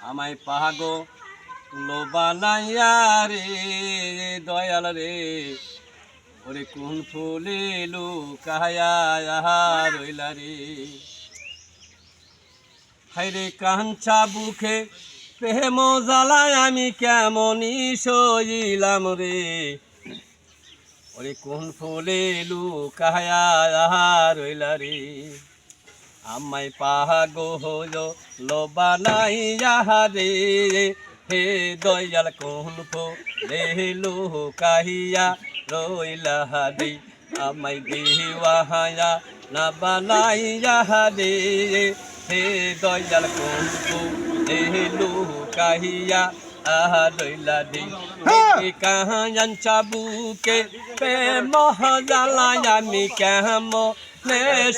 আমায় পাগো লোবানাইয়া রে দয়াল রে ওরে কোন ফুলে লুকায়া রইলা রে হায়রে কাঞ্চা বুকে প্রেম জ্বালায় আমি কেমনই সইলাম রে ওরে কোন ফুলে লুকায়া রইলা রে আমায় পাগো লোবানাইয়া রে হে দয়াল কোন ফুলে লুকাইয়া রইলা রে আমায় দিওয়ানা না বানাইয়া রে হে দয়াল কোন ফুলে লুকাইয়া রইলা রে কাহান চাবুকে প্রেম জ্বালায় আমি কেমন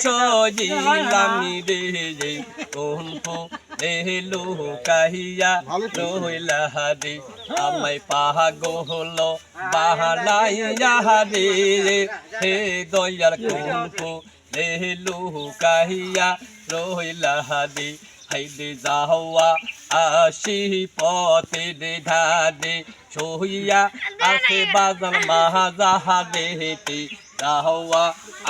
সজিলাম রে কোন ফুলে লুকাইয়া রইলা রে আমায় পাগল বানাইয়া রে হে দয়াল কোন ফুলে লুকাইয়া রইলা রে হাইদে যাওয়া আসি পথে ধারে সহিয়া আসে বাজান মাহাজাহাদে হেঁটে যাওয়া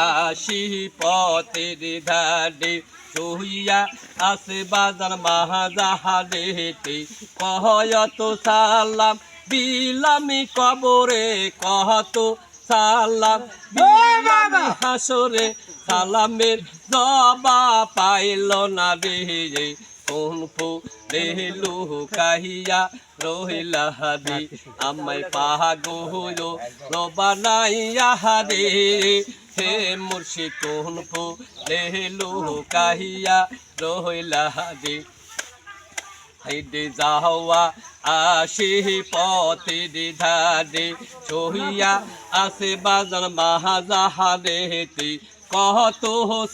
আসি পথে ধারে সহিয়া আসে বাজান মাহাজাহাদে হেঁটে কহয়ত সালাম বিলামি কবরে কহত সালাম বিলামি হাসরে সালামের জবা পাইল না রে কোন ফুলে লুকাইয়া রইলা রে আমায় পাগল লোবানাইয়া রে হে মুর্শিদ কোন ফুলে লুকাইয়া রইলা রে হাইদে যাওয়া আসি পথে ধারে সহিয়া আসে বাজার মাহাজাহাদে হেঁটে কত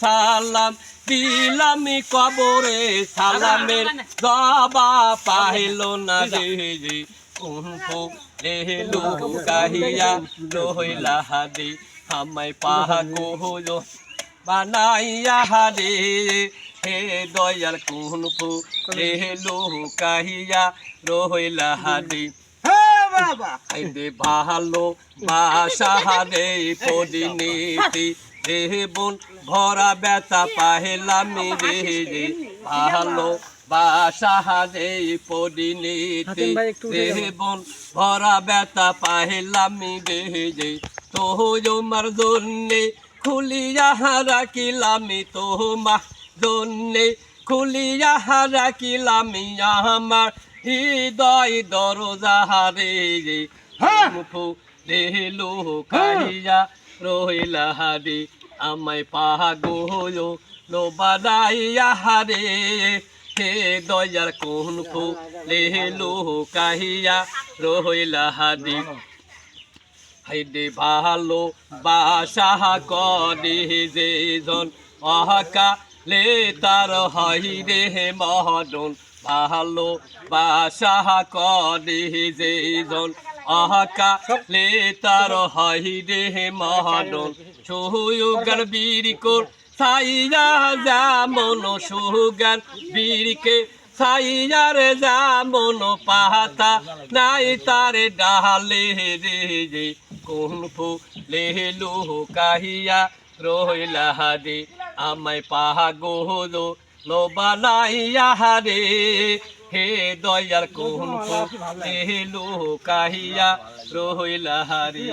সালাম দিলামি কবরে সালামের জবা পাইল না রে কোন ফুলে লুকাইয়া রইলা রে আমায় পাগল বানাইয়া রে হে দয়াল কোন ফুলে লুকাইয়া রইলা রে আইদে ভালো বাসা রে পরিণীতি বোন ভরা ব্যথা পাহেলাম রে ভালো বাসা রে পরিণীতি বোন ভরা ব্যথা পাহেলাম রে তোমার জন্যে খুলিয়া রাখিলামি তোমার জন্যে খুলিয়া রাখিলামি আমার হৃদয় দরজা রে ফুলে লুকাইয়া রইলা রে আমায় পাগল লোবানাইয়া রে হে দয়াল কোন ফুলে লুকাইয়া রইলা রে হাইদে ভালো বাসা করে যেজন অকালে তার হয় রে মহরণ ভালো বাসা করে যেজন অকালে তার হয় রে মহরণ সুগান বীরকোর সাইয়া যেমন সুগান বীরকে সাইয়ার যেমন পাতা নাই তার ডালে রে কোন ফুলে লুকাইয়া রইলা রে আমায় পাগল লোবানাইয়া রে হে দয়াল কোন ফুলে লুকাইয়া রইলা রে